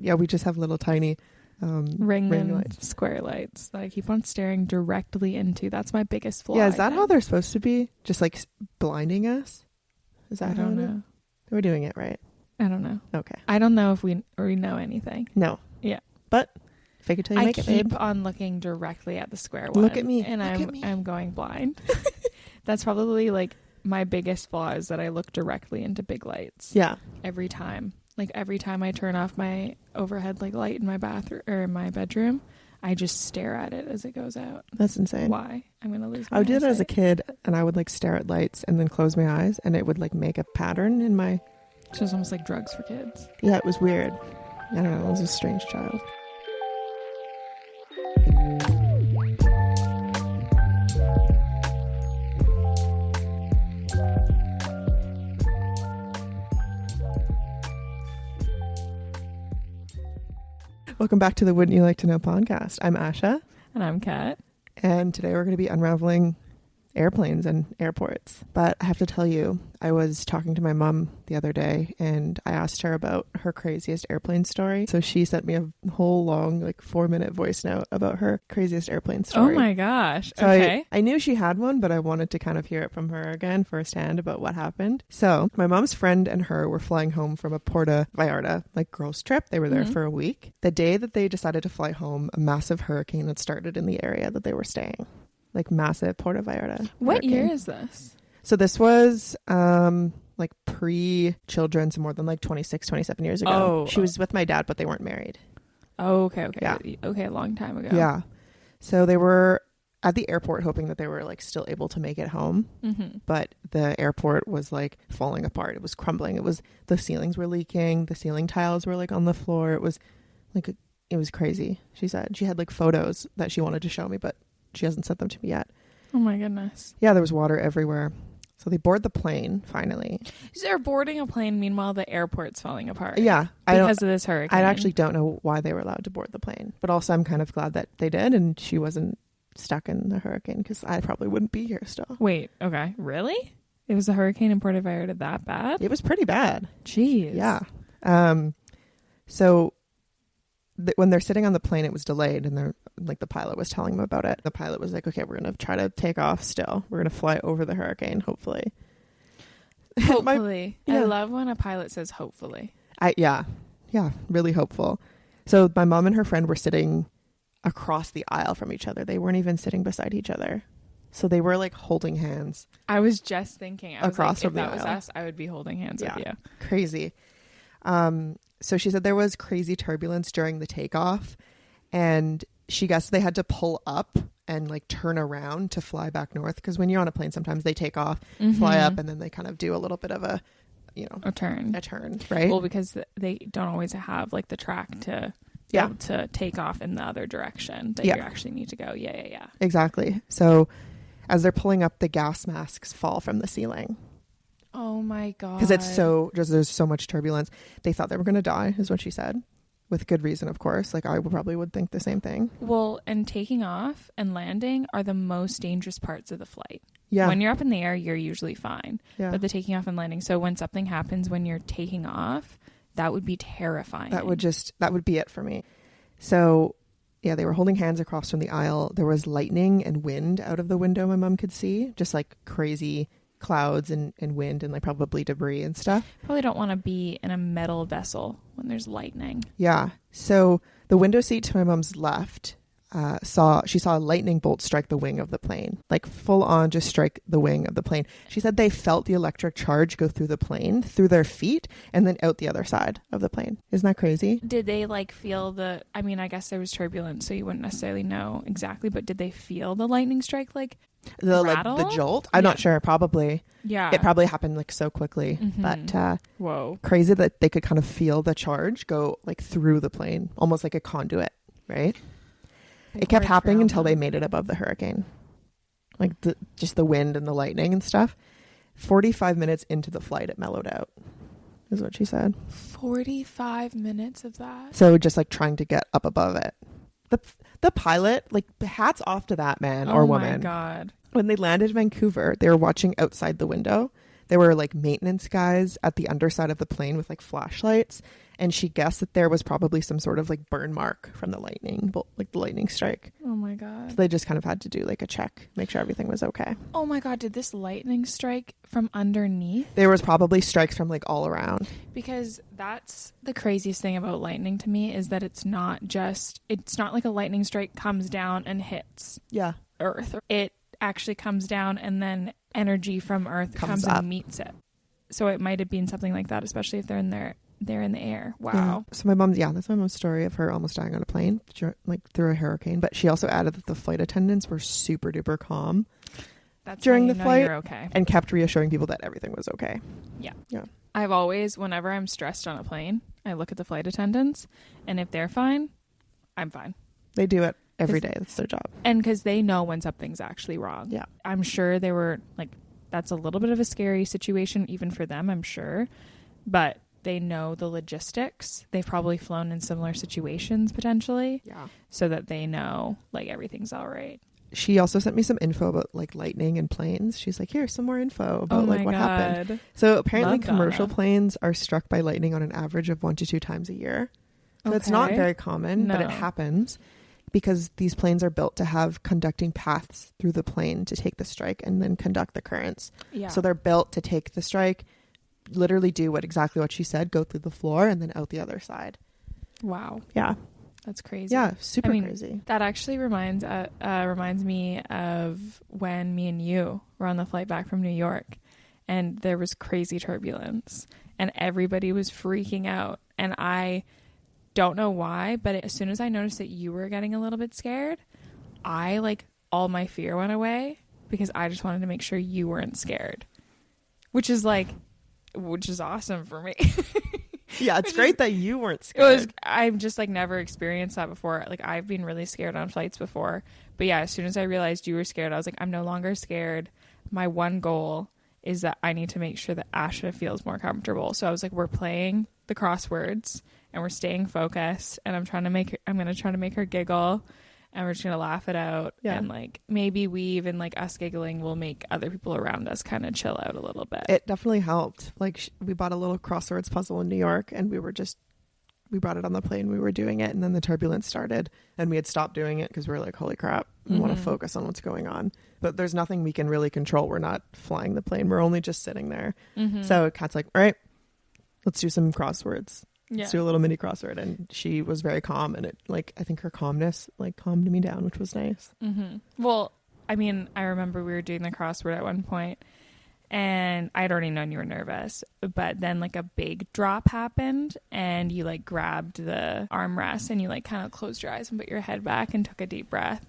Yeah, we just have little tiny ring lights. Square lights that I keep on staring directly into. That's my biggest flaw. Yeah, is that how they're supposed to be? Just like blinding us? Is that I don't know. We're doing it right. I don't know. Okay. I don't know if we know anything. No. Yeah. But fake it till you make it, babe. I keep on looking directly at the square one. Look at me. And Look at me. I'm going blind. That's probably like my biggest flaw is that I look directly into big lights. Yeah. Every time. Like every time I turn off my overhead like light in my bathroom or in my bedroom, I just stare at it as it goes out. That's insane. Why? I'm going to lose my I did it as a eyesight. kid, and I would like stare at lights and then close my eyes, and it would like make a pattern in my... So it's almost like drugs for kids. Yeah, it was weird. I don't know. I was a strange child. Welcome back to the Wouldn't You Like to Know podcast. I'm Asha. And I'm Kat. And today we're going to be unraveling airplanes and airports. But I have to tell you, I was talking to my mom the other day and I asked her about her craziest airplane story. So she sent me a whole long, like 4-minute voice note about her craziest airplane story. Oh my gosh. So okay. I knew she had one, but I wanted to kind of hear it from her again firsthand about what happened. So my mom's friend and her were flying home from a Puerto Vallarta, like girls trip. They were there for a week. The day that they decided to fly home, a massive hurricane had started in the area that they were staying. Like massive Puerto Vallarta. What hurricane. year is this? So this was like pre-children, so more than like 26, 27 years ago. Oh. She was with my dad, but they weren't married. Oh, okay. Yeah. Okay, a long time ago. Yeah. So they were at the airport hoping that they were like still able to make it home. Mm-hmm. But the airport was like falling apart. It was crumbling. The ceilings were leaking. The ceiling tiles were like on the floor. It was crazy. She said she had like photos that she wanted to show me, but she hasn't sent them to me yet. Oh my goodness. Yeah, there was water everywhere. So they board the plane finally. So they're boarding a plane, meanwhile the airport's falling apart. Yeah. Because of this hurricane. I actually don't know why they were allowed to board the plane. But also I'm kind of glad that they did and she wasn't stuck in the hurricane because I probably wouldn't be here still. Wait, okay. Really? It was a hurricane in Puerto Vallarta that bad? It was pretty bad. Jeez. Yeah. So when they're sitting on the plane, it was delayed and they're like the pilot was telling them about it. The pilot was like, okay, we're going to try to take off still. We're going to fly over the hurricane, hopefully. Hopefully. Yeah. I love when a pilot says hopefully. Yeah, really hopeful. So my mom and her friend were sitting across the aisle from each other. They weren't even sitting beside each other. So they were like holding hands. I was just thinking. Across from the if that was aisle. us, I would be holding hands with you. Crazy. So she said there was crazy turbulence during the takeoff and she guessed they had to pull up and like turn around to fly back north because when you're on a plane sometimes they take off, fly up, and then they kind of do a little bit of a turn, right? Well, because they don't always have like the track to to take off in the other direction that you actually need to go. Yeah. Exactly. So as they're pulling up, the gas masks fall from the ceiling. Oh my god. Because there's so much turbulence. They thought they were going to die is what she said. With good reason, of course. Like I probably would think the same thing. Well, and taking off and landing are the most dangerous parts of the flight. Yeah. When you're up in the air, you're usually fine. Yeah. But the taking off and landing. So when something happens when you're taking off, that would be terrifying. That would be it for me. So yeah, they were holding hands across from the aisle. There was lightning and wind out of the window my mom could see. Just like crazy clouds and wind and like probably debris and stuff. Probably don't want to be in a metal vessel when there's lightning. Yeah. So the window seat to my mom's left saw a lightning bolt strike the wing of the plane, like full on just strike the wing of the plane. She said they felt the electric charge go through the plane, through their feet, and then out the other side of the plane. Isn't that crazy? Did they like feel I guess there was turbulence, so you wouldn't necessarily know exactly, but did they feel the lightning strike rattle? Like the jolt? I'm not sure. Probably. Yeah. It probably happened like so quickly, but whoa, crazy that they could kind of feel the charge go like through the plane, almost like a conduit, right? It kept happening until they made it above the hurricane. Like just the wind and the lightning and stuff. 45 minutes into the flight, it mellowed out, is what she said. 45 minutes of that? So just like trying to get up above it. The pilot, like hats off to that man or woman. Oh my God. When they landed in Vancouver, they were watching outside the window. There were like maintenance guys at the underside of the plane with like flashlights. And she guessed that there was probably some sort of like burn mark from the lightning, like the lightning strike. Oh my God. So they just kind of had to do like a check, make sure everything was okay. Oh my God. Did this lightning strike from underneath? There was probably strikes from like all around. Because that's the craziest thing about lightning to me, is that it's not like a lightning strike comes down and hits Earth. It actually comes down and then energy from Earth comes and meets it. So it might have been something like that, especially if they're in the air. Wow. Yeah. So that's my mom's story of her almost dying on a plane, like through a hurricane. But she also added that the flight attendants were super duper calm during the flight, you're okay, and kept reassuring people that everything was okay. Yeah. Yeah. I've always, whenever I'm stressed on a plane, I look at the flight attendants, and if they're fine, I'm fine. They do it every day. That's their job. And because they know when something's actually wrong. Yeah. I'm sure they were like, that's a little bit of a scary situation, even for them, I'm sure. But they know the logistics. They've probably flown in similar situations potentially. Yeah. So that they know like everything's all right. She also sent me some info about like lightning and planes. She's like, here's some more info about like what happened. So apparently commercial planes are struck by lightning on an average of 1 to 2 times a year. So it's not very common, but it happens because these planes are built to have conducting paths through the plane to take the strike and then conduct the currents. Yeah. So they're built to take the strike, literally do exactly what she said, go through the floor and then out the other side. Wow. Yeah. That's crazy. Yeah, super crazy. That actually reminds me of when me and you were on the flight back from New York, and there was crazy turbulence and everybody was freaking out, and I don't know why, but as soon as I noticed that you were getting a little bit scared, all my fear went away because I just wanted to make sure you weren't scared, which is awesome for me. Yeah, it's great that you weren't scared. I've just never experienced that before. Like, I've been really scared on flights before. But yeah, as soon as I realized you were scared, I was like, I'm no longer scared. My one goal is that I need to make sure that Asha feels more comfortable. So I was like, we're playing the crosswords and we're staying focused, and I'm going to try to make her giggle, and we're just going to laugh it out. Yeah. And maybe we even us giggling will make other people around us kind of chill out a little bit. It definitely helped. We bought a little crosswords puzzle in New York, and we brought it on the plane. We were doing it, and then the turbulence started, and we had stopped doing it because we were like, holy crap, we want to focus on what's going on. But there's nothing we can really control. We're not flying the plane. We're only just sitting there. Mm-hmm. So Kat's like, all right, let's do some crosswords. Let's do a little mini crossword. And she was very calm, and it I think her calmness calmed me down, which was nice. Mm-hmm. Well, I mean, I remember we were doing the crossword at one point, and I'd already known you were nervous, but then a big drop happened, and you grabbed the armrest, and you kind of closed your eyes and put your head back and took a deep breath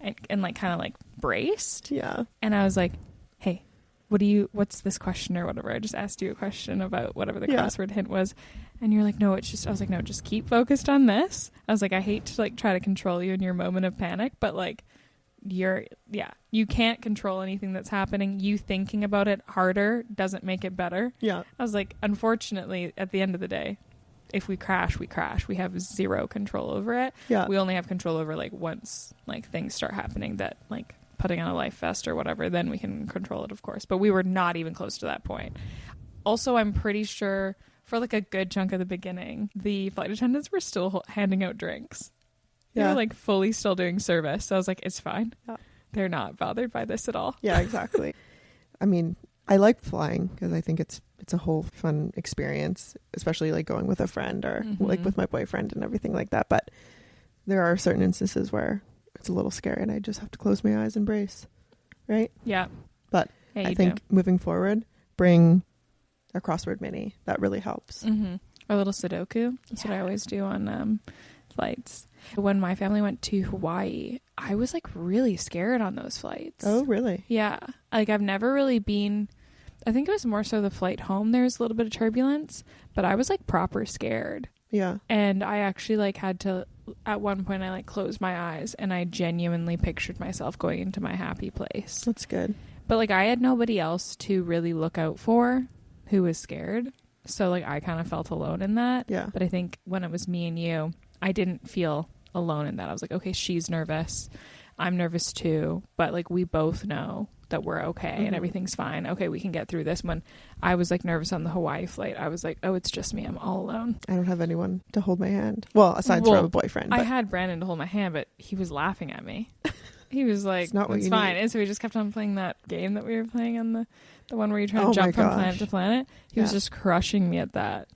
and kind of braced. Yeah. And I was like, hey, what's this question or whatever? I just asked you a question about whatever the crossword hint was. And you're like, no, I was like, no, just keep focused on this. I was like, I hate to try to control you in your moment of panic, but you can't control anything that's happening. You thinking about it harder doesn't make it better. Yeah. I was like, unfortunately, at the end of the day, if we crash, we crash. We have zero control over it. Yeah. We only have control over once things start happening that putting on a life vest or whatever, then we can control it, of course. But we were not even close to that point. Also, I'm pretty sure for a good chunk of the beginning, the flight attendants were still handing out drinks. Yeah. They were fully still doing service. So I was like, it's fine. Yeah. They're not bothered by this at all. Yeah, exactly. I mean, I like flying because I think it's a whole fun experience, especially going with a friend or with my boyfriend and everything like that. But there are certain instances where it's a little scary and I just have to close my eyes and brace. Right? Yeah. But I think moving forward, bring a crossword mini. That really helps. Mm-hmm. A little Sudoku. That's what I always do on flights. When my family went to Hawaii, I was really scared on those flights. Oh, really? Yeah. I've never really been, I think it was more so the flight home. There was a little bit of turbulence, but I was proper scared. Yeah. And I actually had to, at one point I closed my eyes and I genuinely pictured myself going into my happy place. That's good. But I had nobody else to really look out for who was scared. So I kind of felt alone in that. Yeah. But I think when it was me and you, I didn't feel alone in that. I was like, okay, she's nervous. I'm nervous too. But we both know that we're okay Mm-hmm. and everything's fine. Okay, we can get through this. When I was like nervous on the Hawaii flight, I was like, oh, it's just me. I'm all alone. I don't have anyone to hold my hand. Well, aside from a boyfriend. But I had Brandon to hold my hand, but he was laughing at me. He was like, it's not what it's you fine. need. And so we just kept on playing that game that we were playing on the one where you try to jump from planet to planet. He was just crushing me at that.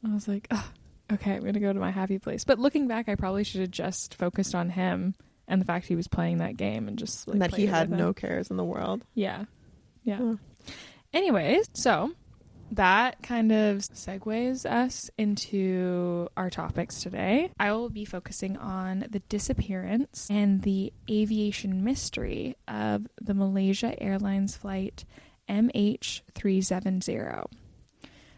I was like, oh, okay, I'm going to go to my happy place. But looking back, I probably should have just focused on him and the fact he was playing that game and just like, and that he had no cares in the world. Yeah. Anyways, so that kind of segues us into our topics today. I will be focusing on the disappearance and the aviation mystery of the Malaysia Airlines flight MH370.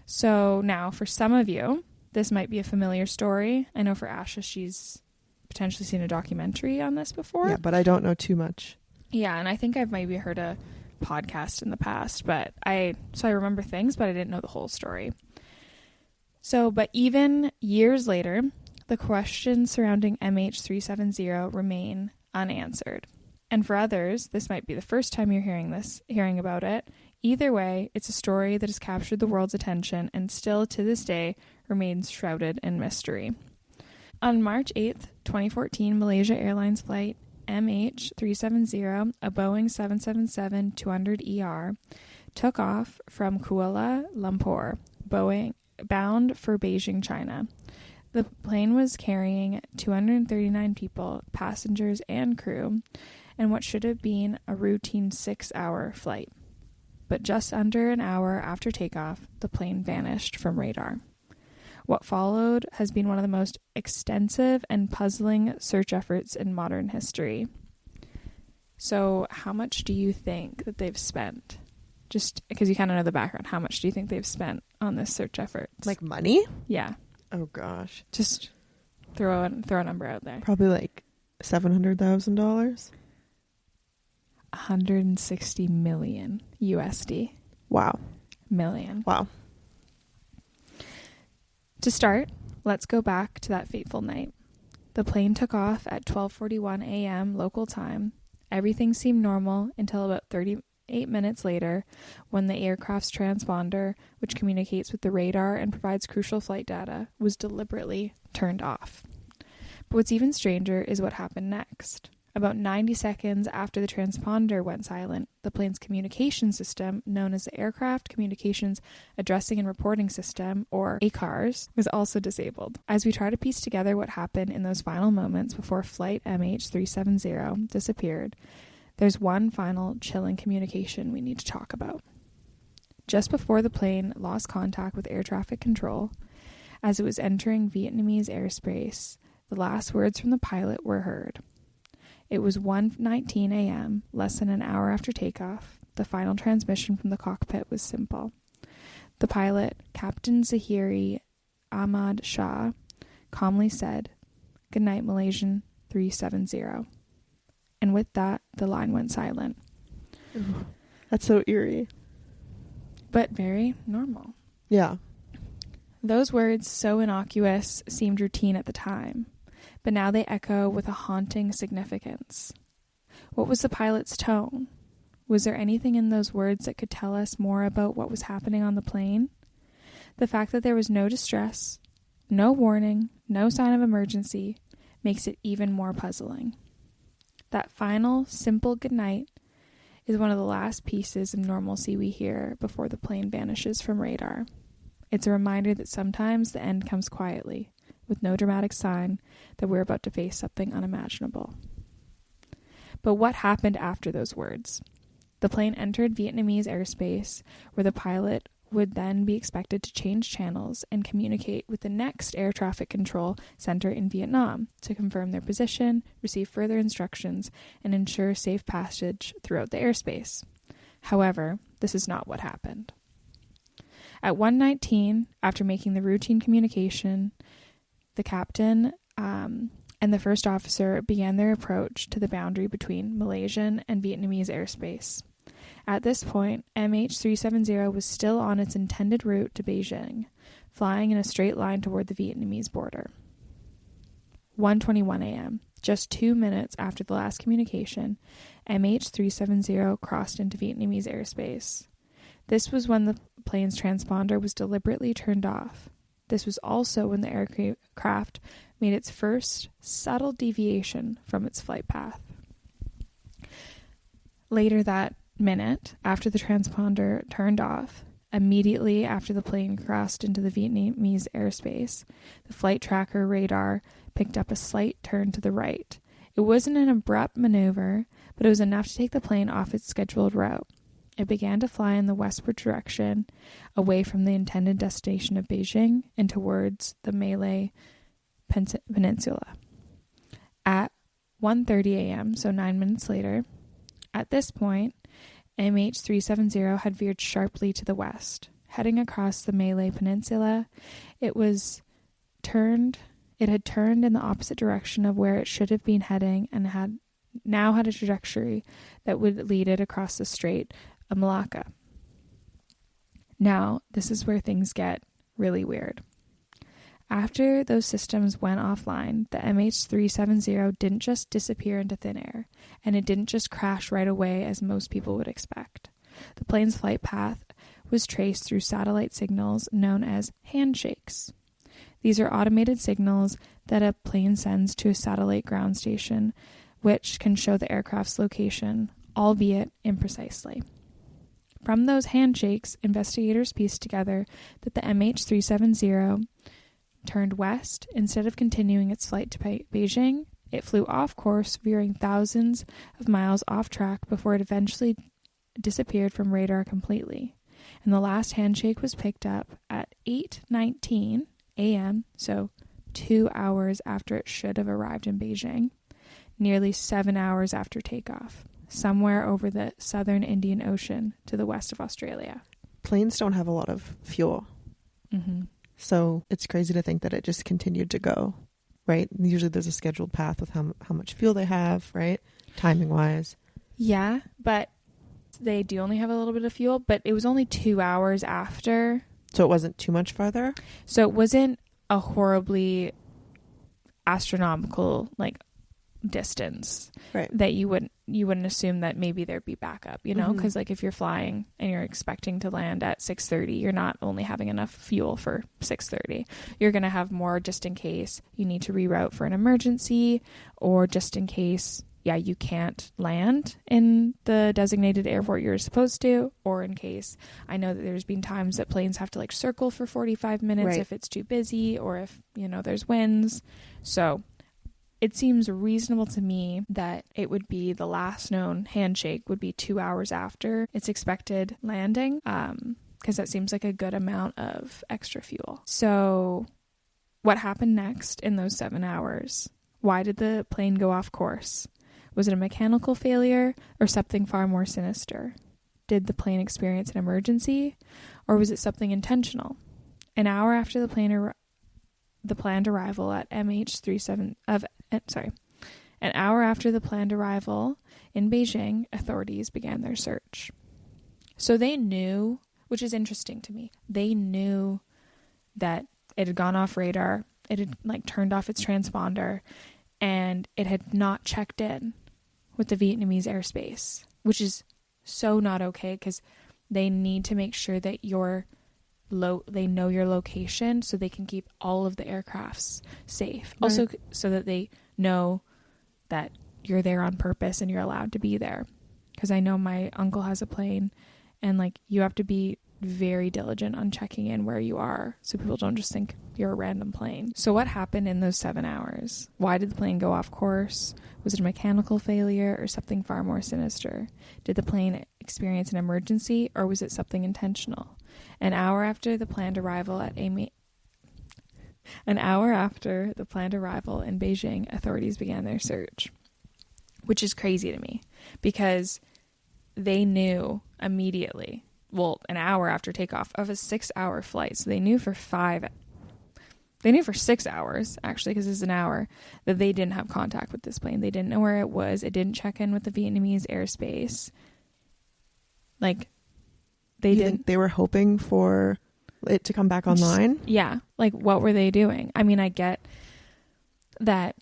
So now, for some of you, this might be a familiar story. I know for Asha, she's potentially seen a documentary on this before. Yeah, but I don't know too much. Yeah, and I think I've maybe heard a podcast in the past, but I remember things, but I didn't know the whole story. So, but even years later, the questions surrounding MH370 remain unanswered. And for others, this might be the first time you're hearing about it. Either way, it's a story that has captured the world's attention and still to this day remains shrouded in mystery. On March 8th, 2014, Malaysia Airlines flight MH370, a Boeing 777-200ER, took off from Kuala Lumpur, bound for Beijing, China. The plane was carrying 239 people, passengers and crew, and what should have been a routine 6-hour flight. But just under an hour after takeoff, the plane vanished from radar. What followed has been one of the most extensive and puzzling search efforts in modern history. So how much do you think that they've spent? Just because you kind of know the background, how much do you think they've spent on this search effort? Like money? Yeah. Oh gosh. Just throw a number out there. Probably like $700,000. 160 million USD. Wow. Million. Wow. To start, let's go back to that fateful night. The plane took off at 12:41 a.m. local time. Everything seemed normal until about 38 minutes later, when the aircraft's transponder, which communicates with the radar and provides crucial flight data, was deliberately turned off. But what's even stranger is what happened next. About 90 seconds after the transponder went silent, the plane's communication system, known as the Aircraft Communications Addressing and Reporting System, or ACARS, was also disabled. As we try to piece together what happened in those final moments before flight MH370 disappeared, there's one final chilling communication we need to talk about. Just before the plane lost contact with air traffic control, as it was entering Vietnamese airspace, the last words from the pilot were heard. It was 1:19 a.m., less than an hour after takeoff. The final transmission from the cockpit was simple. The pilot, Captain Zahiri Ahmad Shah, calmly said, "Good night, Malaysian 370." And with that, the line went silent. That's so eerie. But very normal. Yeah. Those words, so innocuous, seemed routine at the time. But now they echo with a haunting significance. What was the pilot's tone? Was there anything in those words that could tell us more about what was happening on the plane? The fact that there was no distress, no warning, no sign of emergency, makes it even more puzzling. That final, simple goodnight is one of the last pieces of normalcy we hear before the plane vanishes from radar. It's a reminder that sometimes the end comes quietly, with no dramatic sign that we're about to face something unimaginable. But what happened after those words? The plane entered Vietnamese airspace, where the pilot would then be expected to change channels and communicate with the next air traffic control center in Vietnam to confirm their position, receive further instructions, and ensure safe passage throughout the airspace. However, this is not what happened. At 1:19, after making the routine communication, the captain and the first officer began their approach to the boundary between Malaysian and Vietnamese airspace. At this point, MH370 was still on its intended route to Beijing, flying in a straight line toward the Vietnamese border. 1:21 a.m. Just 2 minutes after the last communication, MH370 crossed into Vietnamese airspace. This was when the plane's transponder was deliberately turned off. This was also when the aircraft made its first subtle deviation from its flight path. Later that minute, after the transponder turned off, immediately after the plane crossed into the Vietnamese airspace, the flight tracker radar picked up a slight turn to the right. It wasn't an abrupt maneuver, but it was enough to take the plane off its scheduled route. It began to fly in the westward direction, away from the intended destination of Beijing and towards the Malay Peninsula. At 1:30 a.m., so 9 minutes later, at this point, MH370 had veered sharply to the west. Heading across the Malay Peninsula, it had turned in the opposite direction of where it should have been heading and had a trajectory that would lead it across the Strait of Malacca. Now, this is where things get really weird. After those systems went offline, the MH370 didn't just disappear into thin air, and it didn't just crash right away as most people would expect. The plane's flight path was traced through satellite signals known as handshakes. These are automated signals that a plane sends to a satellite ground station, which can show the aircraft's location, albeit imprecisely. From those handshakes, investigators pieced together that the MH370 turned west. Instead of continuing its flight to Beijing, it flew off course, veering thousands of miles off track before it eventually disappeared from radar completely. And the last handshake was picked up at 8:19 a.m., so 2 hours after it should have arrived in Beijing, nearly 7 hours after takeoff, somewhere over the southern Indian Ocean to the west of Australia. Planes don't have a lot of fuel. Mm-hmm. So it's crazy to think that it just continued to go, right? Usually there's a scheduled path with how much fuel they have, right? Timing wise. Yeah, but they do only have a little bit of fuel, but it was only 2 hours after. So it wasn't too much farther? So it wasn't a horribly astronomical, distance, right? That you wouldn't assume that maybe there'd be backup, because if you're flying and you're expecting to land at 6:30, you're not only having enough fuel for 6:30, you're going to have more just in case you need to reroute for an emergency, or just in case you can't land in the designated airport you're supposed to, or in case, I know that there's been times that planes have to circle for 45 minutes right. if it's too busy, or if there's winds. So it seems reasonable to me that it would be the last known handshake would be 2 hours after its expected landing, because that seems like a good amount of extra fuel. So what happened next in those 7 hours? Why did the plane go off course? Was it a mechanical failure or something far more sinister? Did the plane experience an emergency, or was it something intentional? An hour after the planned arrival at An hour after the planned arrival in Beijing, authorities began their search. So they knew, which is interesting to me, they knew that it had gone off radar, it had turned off its transponder, and it had not checked in with the Vietnamese airspace, which is so not okay, because they need to make sure that they know your location so they can keep all of the aircrafts safe. Right. Also, so that they know that you're there on purpose and you're allowed to be there. Because I know my uncle has a plane, and you have to be very diligent on checking in where you are so people don't just think you're a random plane. So what happened in those 7 hours? Why did the plane go off course? Was it a mechanical failure or something far more sinister? Did the plane experience an emergency, or was it something intentional? An hour after the planned arrival in Beijing, authorities began their search, which is crazy to me, because they knew immediately, an hour after takeoff of a 6-hour flight. So they knew for 6 hours, actually, because it's an hour, that they didn't have contact with this plane. They didn't know where it was. It didn't check in with the Vietnamese airspace. They didn't. They were hoping for it to come back online? Yeah. What were they doing? I mean, I get that,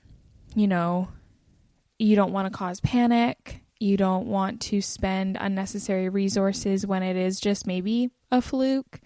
you don't want to cause panic. You don't want to spend unnecessary resources when it is just maybe a fluke.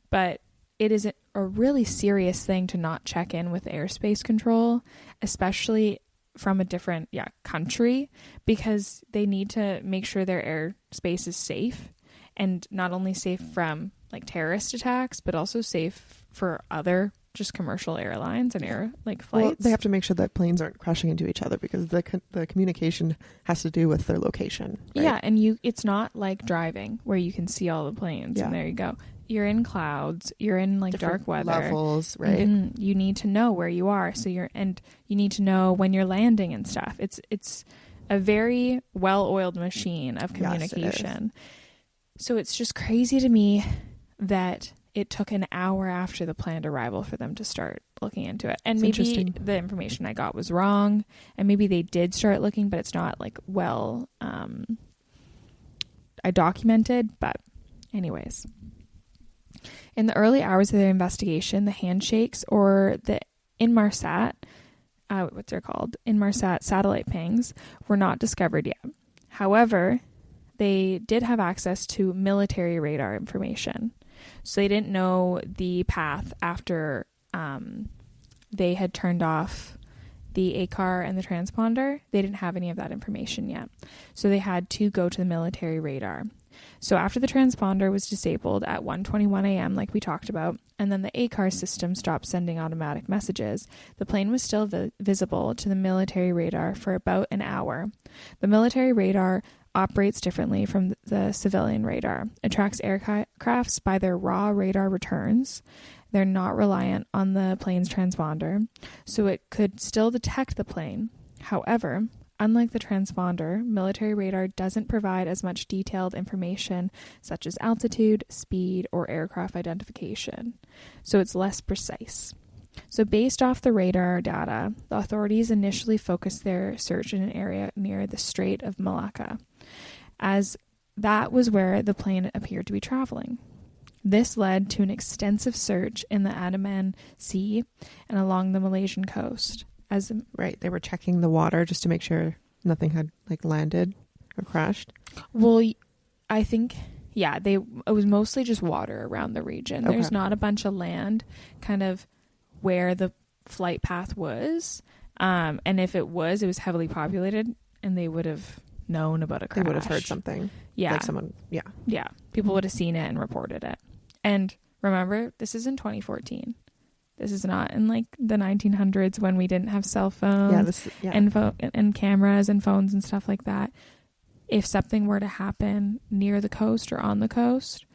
But it is a really serious thing to not check in with airspace control, especially from a different country, because they need to make sure their airspace is safe, and not only safe from like terrorist attacks, but also safe for other just commercial airlines and flights. Well, they have to make sure that planes aren't crashing into each other, because the communication has to do with their location. Right? Yeah, and it's not like driving where you can see all the planes and there you go. You're in clouds, you're in like different dark weather levels, right? Mm-hmm. You need to know where you are, you need to know when you're landing and stuff. It's a very well-oiled machine of communication. Yes, so it's just crazy to me that it took an hour after the planned arrival for them to start looking into it. And maybe the information I got was wrong, and maybe they did start looking, but it's not like well I documented. But anyways, in the early hours of their investigation, the handshakes, or the Inmarsat, what's they're called, Inmarsat satellite pings, were not discovered yet. However, they did have access to military radar information. So they didn't know the path after they had turned off the ACAR and the transponder. They didn't have any of that information yet. So they had to go to the military radar. So after the transponder was disabled at 1:21 a.m., like we talked about, and then the ACAR system stopped sending automatic messages, the plane was still visible to the military radar for about an hour. The military radar operates differently from the civilian radar. It tracks aircrafts by their raw radar returns. They're not reliant on the plane's transponder, so it could still detect the plane. However, unlike the transponder, military radar doesn't provide as much detailed information such as altitude, speed, or aircraft identification, so it's less precise. So based off the radar data, the authorities initially focused their search in an area near the Strait of Malacca, as that was where the plane appeared to be traveling. This led to an extensive search in the Andaman Sea and along the Malaysian coast. They were checking the water just to make sure nothing had like landed or crashed. Well, I think, it was mostly just water around the region. Okay. There's not a bunch of land kind of where the flight path was. And if it was heavily populated, and they would have known about a crash. They would have heard something. Yeah. Like someone, Yeah. People would have seen it and reported it. And remember, this is in 2014. This is not in like the 1900s when we didn't have cell phones and cameras and phones and stuff like that. If something were to happen near the coast or on the coast,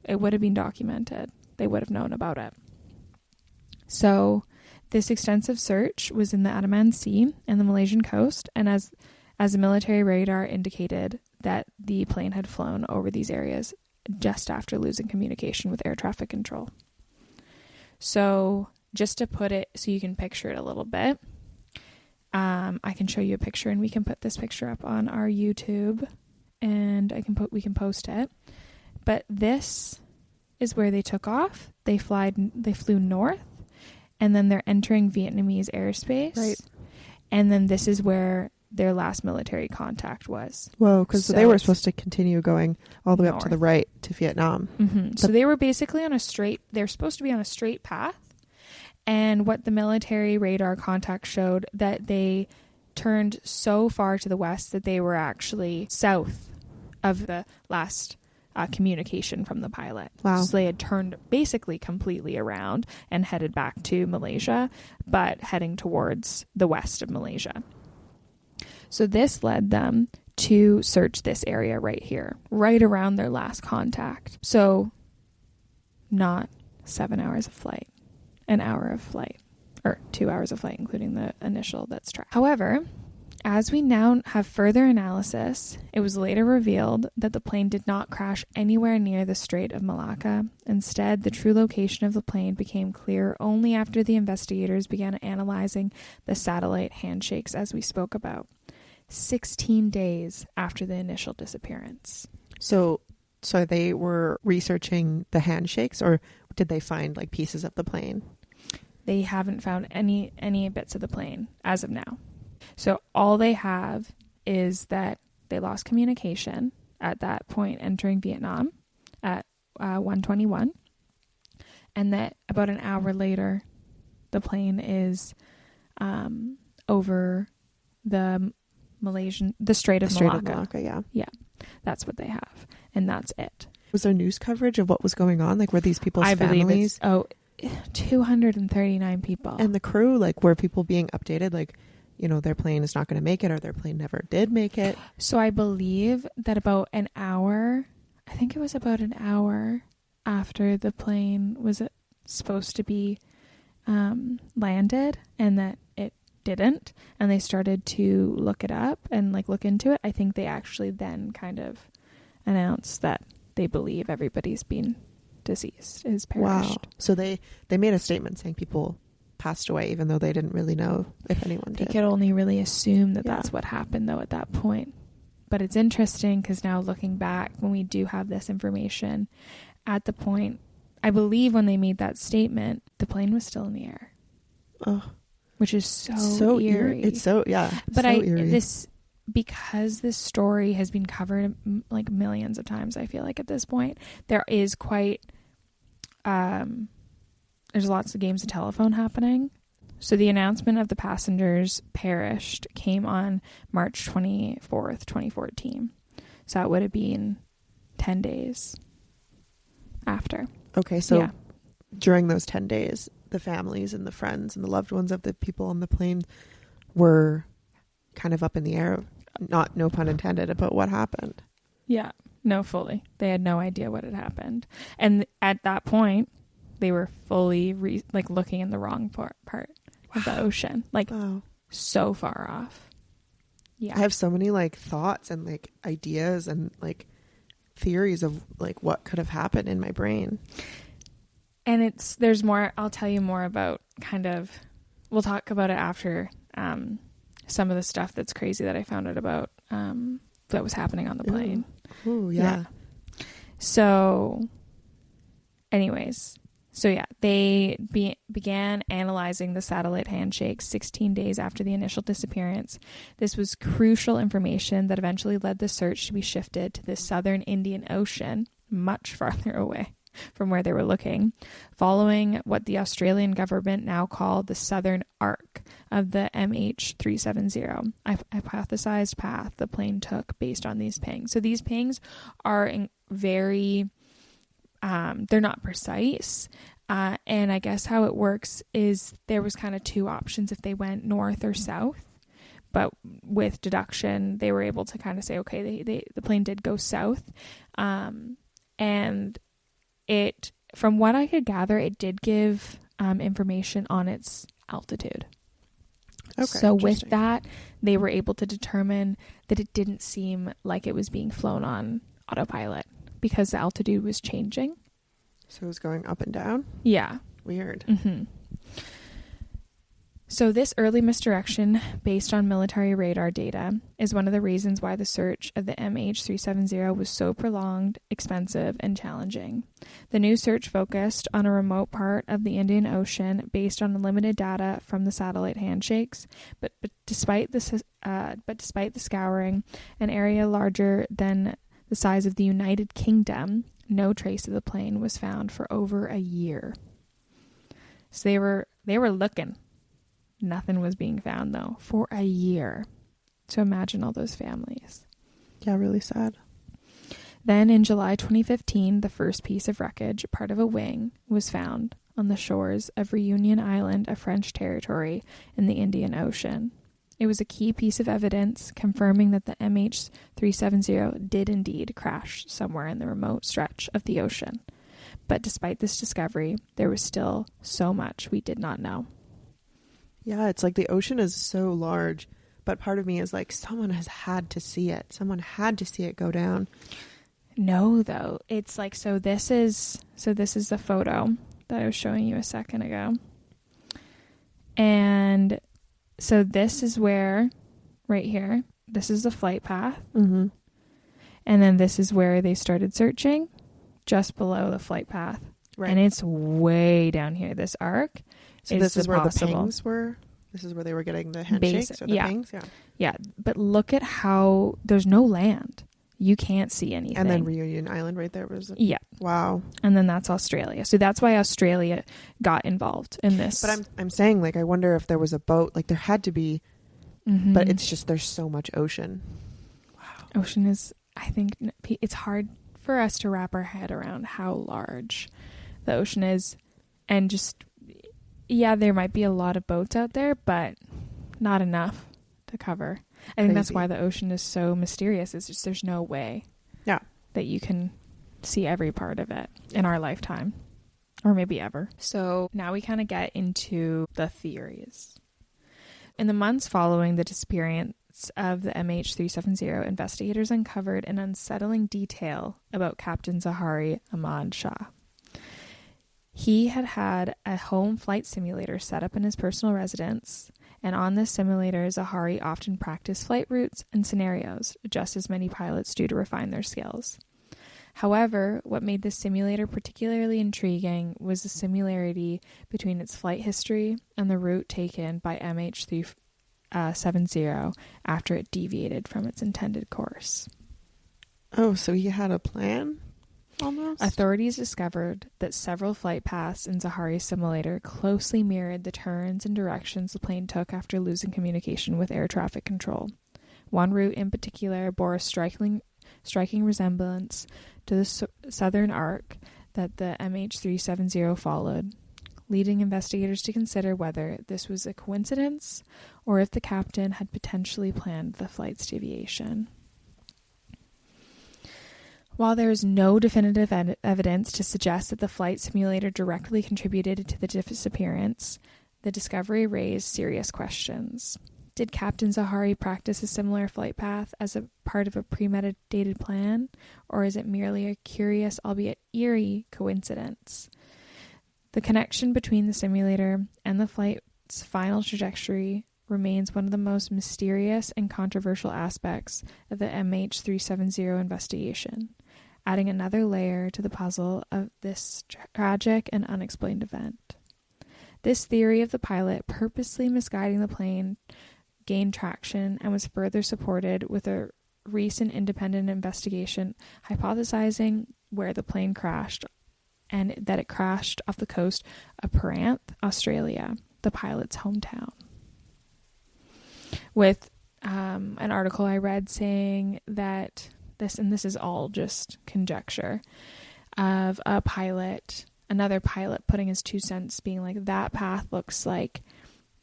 it would have been documented. They would have known about it. So this extensive search was in the Andaman Sea and the Malaysian coast, and as the military radar indicated that the plane had flown over these areas just after losing communication with air traffic control. So just to put it so you can picture it a little bit, I can show you a picture, and we can put this picture up on our YouTube, and we can post it. But this is where they took off. They flew north, and then they're entering Vietnamese airspace. Right. And then this is where their last military contact was. Whoa, because they were supposed to continue going all the way up to the right to Vietnam. Mm-hmm. So they were basically they're supposed to be on a straight path. And what the military radar contact showed, that they turned so far to the west that they were actually south of the last communication from the pilot. Wow. So they had turned basically completely around and headed back to Malaysia, but heading towards the west of Malaysia. So this led them to search this area right here, right around their last contact. So not 7 hours of flight, an hour of flight, or 2 hours of flight, including the initial that's tracked. However, as we now have further analysis, it was later revealed that the plane did not crash anywhere near the Strait of Malacca. Instead, the true location of the plane became clear only after the investigators began analyzing the satellite handshakes, as we spoke about. 16 days after the initial disappearance. So they were researching the handshakes, or did they find like pieces of the plane? They haven't found any bits of the plane as of now. So all they have is that they lost communication at that point entering Vietnam at 1:21, and that about an hour later the plane is over the Strait of Malacca. Yeah, that's what they have, and that's it. Was there news coverage of what was going on? Like, were these people's families? I believe 239 people. And the crew, like, were people being updated? Like, you know, their plane is not going to make it, or their plane never did make it. So I believe that about an hour, I think it was about an hour after the plane was supposed to be landed, and that it didn't, and they started to look it up and like look into it. I think they actually then kind of announced that they believe everybody's been deceased, is perished. Wow. So they made a statement saying people passed away, even though they didn't really know if anyone did. They could only really assume that that's what happened, though, at that point. But it's interesting because now looking back, when we do have this information, at the point, I believe when they made that statement, the plane was still in the air. Oh, which is so eerie. It's so, But eerie. Because this story has been covered like millions of times, I feel like at this point, there is quite, there's lots of games of telephone happening. So the announcement of the passengers perished came on March 24th, 2014. So it would have been 10 days after. Okay, so during those 10 days, the families and the friends and the loved ones of the people on the plane were kind of up in the air, no pun intended, about what happened. Yeah, no, fully. They had no idea what had happened. And at that point, they were fully looking in the wrong part of the ocean, so far off. Yeah, I have so many like thoughts and like ideas and like theories of like what could have happened in my brain. And there's more. I'll tell you more about we'll talk about it after some of the stuff that's crazy that I found out about that was happening on the plane. Ooh, yeah. So anyways, they began analyzing the satellite handshakes 16 days after the initial disappearance. This was crucial information that eventually led the search to be shifted to the southern Indian Ocean, much farther away from where they were looking, following what the Australian government now called the southern arc of the MH370, hypothesized path the plane took based on these pings. So these pings are very, they're not precise. And I guess how it works is there was kind of two options if they went north or south. But with deduction, they were able to kind of say, okay, the plane did go south. And it, from what I could gather, it did give information on its altitude. Okay, so with that, they were able to determine that it didn't seem like it was being flown on autopilot because the altitude was changing. So it was going up and down? Yeah. Weird. Mm-hmm. So this early misdirection based on military radar data is one of the reasons why the search of the MH370 was so prolonged, expensive, and challenging. The new search focused on a remote part of the Indian Ocean based on limited data from the satellite handshakes, but despite the scouring, an area larger than the size of the United Kingdom, no trace of the plane was found for over a year. So they were looking. Nothing was being found, though, for a year. So imagine all those families. Yeah, really sad. Then in July 2015, the first piece of wreckage, part of a wing, was found on the shores of Reunion Island, a French territory in the Indian Ocean. It was a key piece of evidence confirming that the MH370 did indeed crash somewhere in the remote stretch of the ocean. But despite this discovery, there was still so much we did not know. Yeah, it's like the ocean is so large, but part of me is like, someone has had to see it. Someone had to see it go down. No, though. It's like, so this is the photo that I was showing you a second ago. And so this is where, right here, this is the flight path. Mm-hmm. And then this is where they started searching, just below the flight path. Right. And it's way down here, this arc. So this is where the pings were? This is where they were getting the handshakes or the pings. Yeah. Yeah. But look at how there's no land. You can't see anything. And then Reunion Island right there was. Yeah. Wow. And then that's Australia. So that's why Australia got involved in this. But I'm saying, like, I wonder if there was a boat. Like, there had to be. Mm-hmm. But it's just, there's so much ocean. Wow. Ocean is, I think, it's hard for us to wrap our head around how large the ocean is. And just, yeah, there might be a lot of boats out there, but not enough to cover. I think that's why the ocean is so mysterious. It's just, there's no way that you can see every part of it in our lifetime, or maybe ever. So now we kind of get into the theories. In the months following the disappearance of the MH370, investigators uncovered an unsettling detail about Captain Zahari Ahmad Shah. He had a home flight simulator set up in his personal residence, and on this simulator, Zahari often practiced flight routes and scenarios, just as many pilots do to refine their skills. However, what made this simulator particularly intriguing was the similarity between its flight history and the route taken by MH370 after it deviated from its intended course. Oh, so he had a plan? Almost. Authorities discovered that several flight paths in Zahari's simulator closely mirrored the turns and directions the plane took after losing communication with air traffic control. One route in particular bore a striking resemblance to the southern arc that the MH370 followed, leading investigators to consider whether this was a coincidence or if the captain had potentially planned the flight's deviation. While there is no definitive evidence to suggest that the flight simulator directly contributed to the disappearance, the discovery raised serious questions. Did Captain Zahari practice a similar flight path as a part of a premeditated plan, or is it merely a curious, albeit eerie, coincidence? The connection between the simulator and the flight's final trajectory remains one of the most mysterious and controversial aspects of the MH370 investigation, adding another layer to the puzzle of this tragic and unexplained event. This theory of the pilot purposely misguiding the plane gained traction and was further supported with a recent independent investigation hypothesizing where the plane crashed and that it crashed off the coast of Peranth, Australia, the pilot's hometown. With an article I read saying that this is all just conjecture, of another pilot putting his 2 cents, being like, that path looks like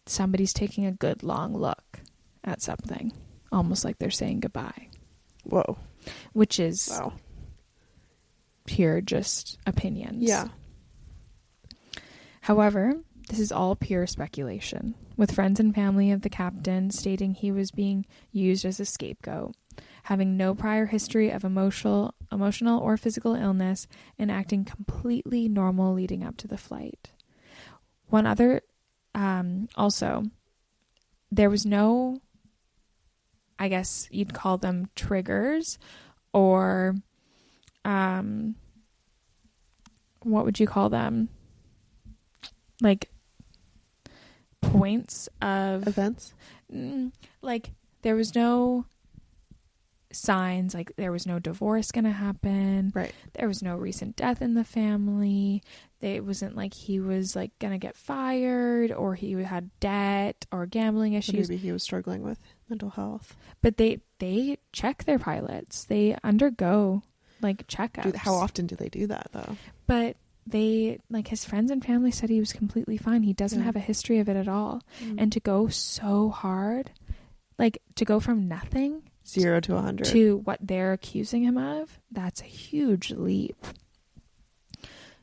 somebody's taking a good long look at something, almost like they're saying goodbye. Whoa. Which is pure just opinions. Yeah. However, this is all pure speculation, with friends and family of the captain stating he was being used as a scapegoat, having no prior history of emotional or physical illness, and acting completely normal leading up to the flight. One other, also, there was no, I guess you'd call them triggers, or, what would you call them? Like, points of events, like there was no signs, like there was no divorce gonna happen, right? There was no recent death in the family. It wasn't like he was like gonna get fired, or he had debt or gambling issues. Maybe he was struggling with mental health. But they check their pilots, they undergo like checkups. How often do they do that though? But they, like, his friends and family said he was completely fine. He doesn't have a history of it at all. And to go so hard, like to go from nothing 0 to 100 to what they're accusing him of, that's a huge leap.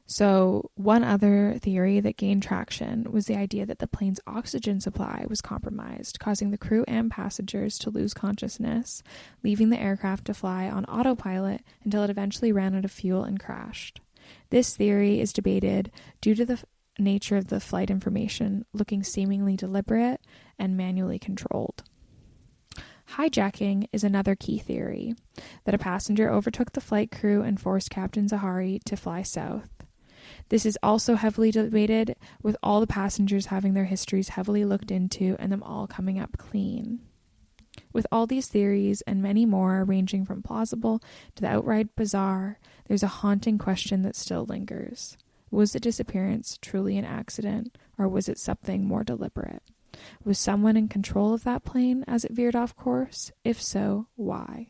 So one other theory that gained traction was the idea that the plane's oxygen supply was compromised, causing the crew and passengers to lose consciousness, leaving the aircraft to fly on autopilot until it eventually ran out of fuel and crashed. This theory is debated due to the nature of the flight information looking seemingly deliberate and manually controlled. Hijacking is another key theory, that a passenger overtook the flight crew and forced Captain Zahari to fly south. This is also heavily debated, with all the passengers having their histories heavily looked into and them all coming up clean. With all these theories and many more, ranging from plausible to the outright bizarre, there's a haunting question that still lingers. Was the disappearance truly an accident, or was it something more deliberate? Was someone in control of that plane as it veered off course? If so, why?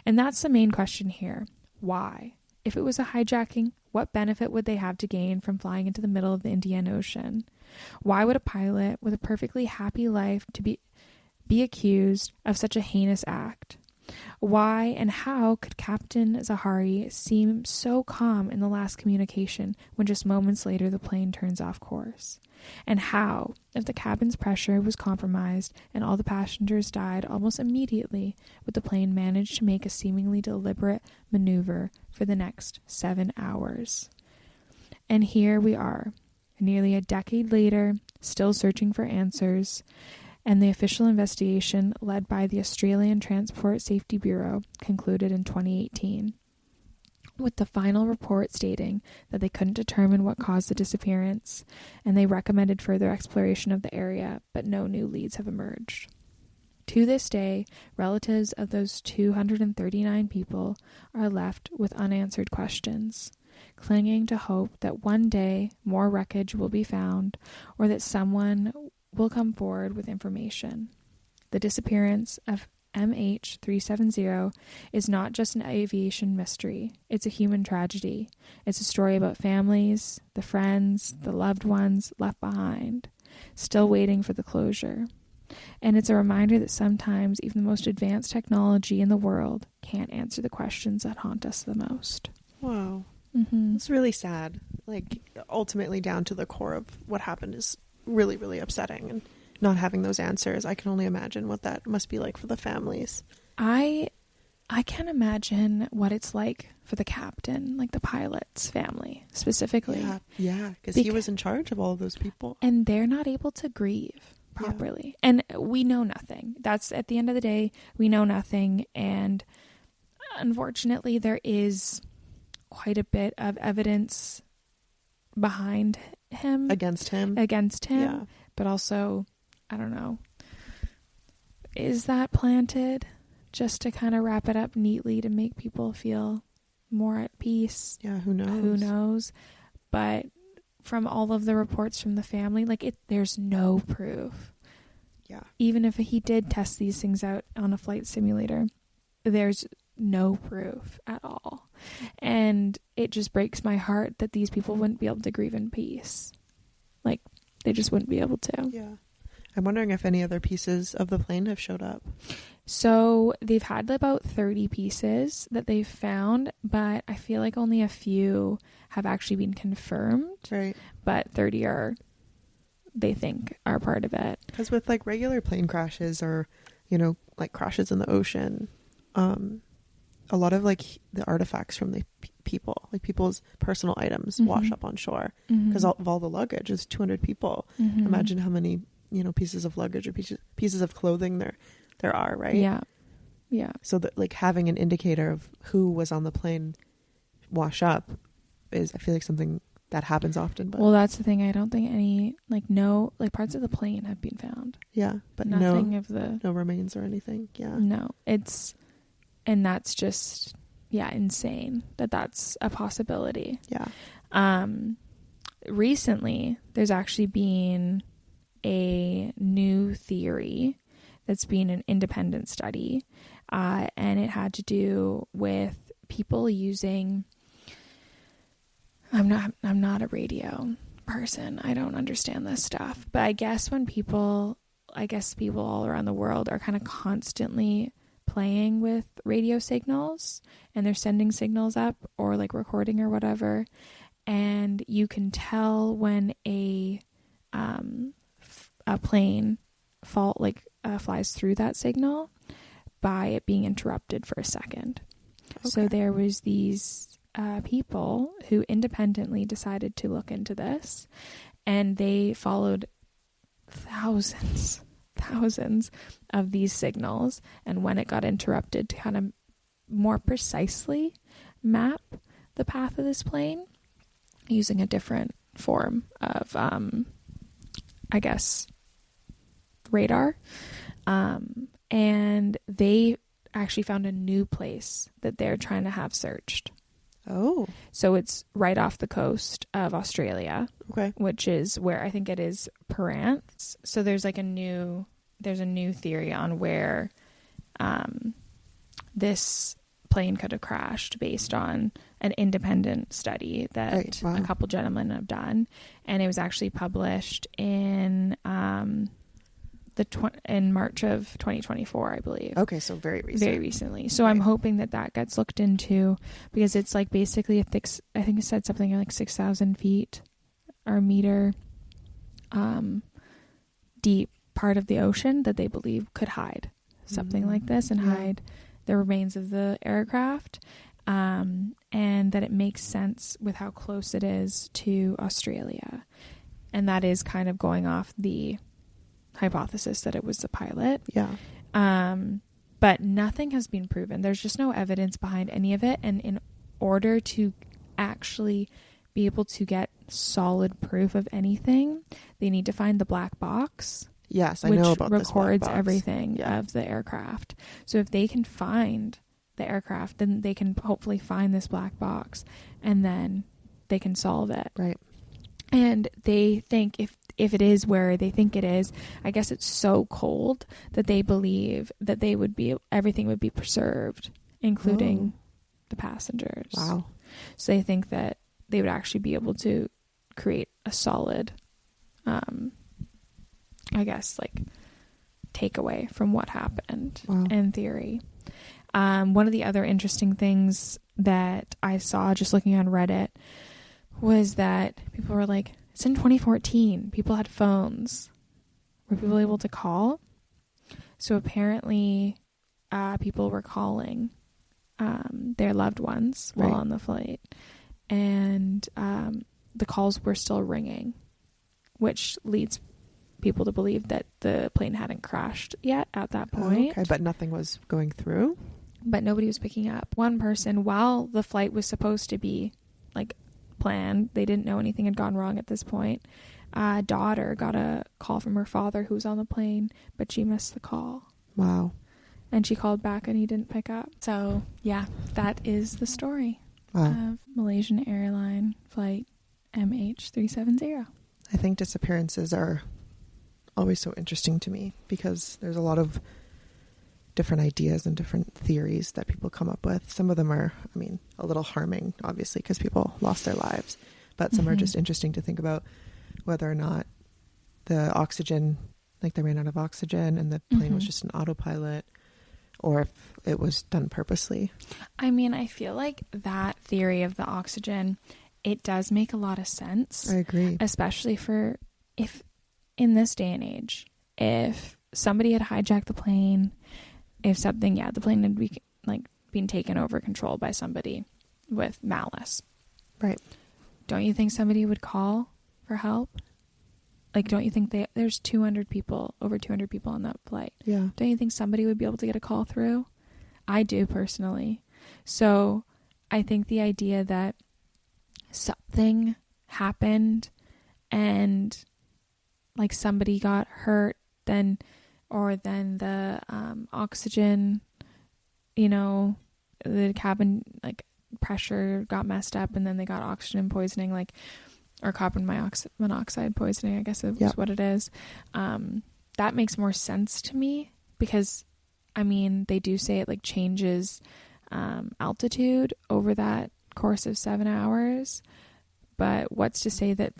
And that's the main question here. Why? If it was a hijacking, what benefit would they have to gain from flying into the middle of the Indian Ocean? Why would a pilot with a perfectly happy life to be accused of such a heinous act? Why and how could Captain Zahari seem so calm in the last communication when just moments later the plane turns off course? And how, if the cabin's pressure was compromised and all the passengers died almost immediately, would the plane manage to make a seemingly deliberate maneuver for the next 7 hours? And here we are, nearly a decade later, still searching for answers, and the official investigation led by the Australian Transport Safety Bureau concluded in 2018, with the final report stating that they couldn't determine what caused the disappearance, and they recommended further exploration of the area, but no new leads have emerged. To this day, relatives of those 239 people are left with unanswered questions, clinging to hope that one day more wreckage will be found, or that someone will come forward with information. The disappearance of MH370 is not just an aviation mystery. It's a human tragedy. It's a story about families, the friends, the loved ones left behind, still waiting for the closure. And it's a reminder that sometimes even the most advanced technology in the world can't answer the questions that haunt us the most. Wow. Mm-hmm. It's really sad. Like, ultimately down to the core of what happened is really, really upsetting, and not having those answers, I can only imagine what that must be like for the families. I can't imagine what it's like for the captain, like the pilot's family specifically. Yeah, because he was in charge of all of those people. And they're not able to grieve properly. Yeah. And we know nothing. That's, at the end of the day, we know nothing. And unfortunately, there is quite a bit of evidence behind him. Against him. Yeah. But also, I don't know, is that planted just to kind of wrap it up neatly to make people feel more at peace? Yeah, who knows? Who knows? But from all of the reports from the family, there's no proof. Yeah. Even if he did test these things out on a flight simulator, there's no proof at all. And it just breaks my heart that these people wouldn't be able to grieve in peace. Like, they just wouldn't be able to. Yeah. I'm wondering if any other pieces of the plane have showed up. So they've had about 30 pieces that they've found, but I feel like only a few have actually been confirmed. Right. But 30 they think are part of it. Because with like regular plane crashes or, like crashes in the ocean, a lot of like the artifacts from the people, like people's personal items, wash up on shore because of all the luggage. It's 200 people. Imagine how many pieces of luggage or pieces of clothing there are, right? Yeah. So that, like, having an indicator of who was on the plane wash up is, I feel like, something that happens often. But well, that's the thing. I don't think any parts of the plane have been found. Yeah, but nothing no remains or anything. Yeah, no, and that's just insane that that's a possibility. Yeah. Recently, there's actually been a new theory that's been an independent study, and it had to do with people using. I'm not a radio person. I don't understand this stuff, but I guess people all around the world are kind of constantly playing with radio signals, and they're sending signals up or like recording or whatever, and you can tell when a plane flies through that signal by it being interrupted for a second. Okay. So there was these people who independently decided to look into this, and they followed thousands of these signals, and when it got interrupted, to kind of more precisely map the path of this plane. using a different form of, I guess, radar. And they actually found a new place that they're trying to have searched. Oh. So it's right off the coast of Australia. Okay. Which is where I think it is Perance. So there's like a new theory on where this plane could have crashed based on an independent study that a couple gentlemen have done, and it was actually published in in March of 2024, I believe. Okay, so very recently. So I'm hoping that gets looked into, because it's like basically a thick, I think it said something like 6,000 feet or meter deep part of the ocean that they believe could hide something like this and hide the remains of the aircraft, and that it makes sense with how close it is to Australia, and that is kind of going off the hypothesis that it was the pilot. But nothing has been proven. There's just no evidence behind any of it, and in order to actually be able to get solid proof of anything, they need to find the black box. Yes, I know about this black box. Which records everything of the aircraft. So if they can find the aircraft, then they can hopefully find this black box, and then they can solve it. Right. And they think if it is where they think it is, I guess it's so cold that they believe that everything would be preserved, including the passengers. Wow. So they think that they would actually be able to create a solid, I guess, like, takeaway from what happened in theory. One of the other interesting things that I saw just looking on Reddit was that people were like, it's in 2014. People had phones. Were people able to call? So apparently people were calling their loved ones while on the flight. And the calls were still ringing, which leads people to believe that the plane hadn't crashed yet at that point. Okay, but nothing was going through? But nobody was picking up. One person, while the flight was supposed to be, like, planned, they didn't know anything had gone wrong at this point. Daughter got a call from her father who was on the plane, but she missed the call. Wow. And she called back and he didn't pick up. So, yeah, that is the story of Malaysian airline flight MH370. I think disappearances are always so interesting to me because there's a lot of different ideas and different theories that people come up with. Some of them are, I mean, a little harming, obviously, because people lost their lives. But some are just interesting to think about, whether or not the oxygen, like they ran out of oxygen and the plane was just an autopilot, or if it was done purposely. I mean, I feel like that theory of the oxygen, it does make a lot of sense. I agree. Especially for if in this day and age, if somebody had hijacked the plane, if something, the plane had been taken over control by somebody with malice. Right. Don't you think somebody would call for help? Like, don't you think there's over 200 people on that flight? Yeah. Don't you think somebody would be able to get a call through? I do, personally. So I think the idea that something happened and like somebody got hurt, then the oxygen, the cabin like pressure got messed up, and then they got oxygen poisoning, or carbon monoxide poisoning, I guess is what it is. That makes more sense to me because, I mean, they do say it changes altitude over that course of 7 hours, but what's to say that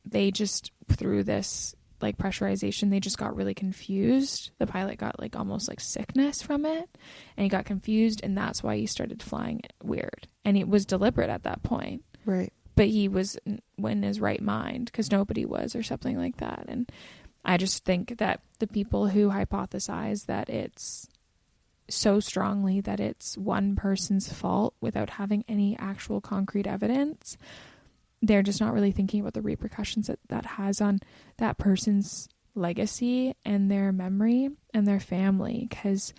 they just, through this pressurization, they just got really confused. The pilot got almost sickness from it, and he got confused, and that's why he started flying weird, and it was deliberate at that point. Right. But he was in his right mind because nobody was, or something like that. And I just think that the people who hypothesize that it's so strongly that it's one person's fault without having any actual concrete evidence, they're just not really thinking about the repercussions that has on that person's legacy and their memory and their family. Because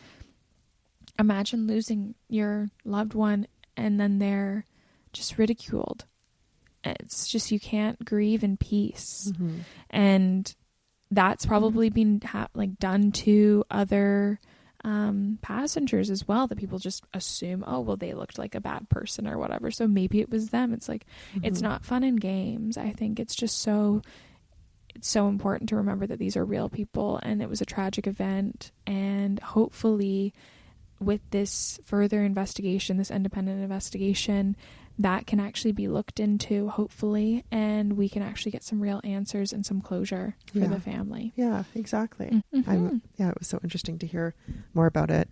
imagine losing your loved one and then they're just ridiculed it's just, you can't grieve in peace. Mm-hmm. And that's probably been done to other passengers as well, that people just assume, oh, well, they looked like a bad person or whatever, so maybe it was them. It's like, it's not fun and games. I think it's just it's so important to remember that these are real people, and it was a tragic event. And hopefully with this further investigation, this independent investigation, that can actually be looked into, hopefully, and we can actually get some real answers and some closure for the family. Yeah, exactly. It was so interesting to hear more about it.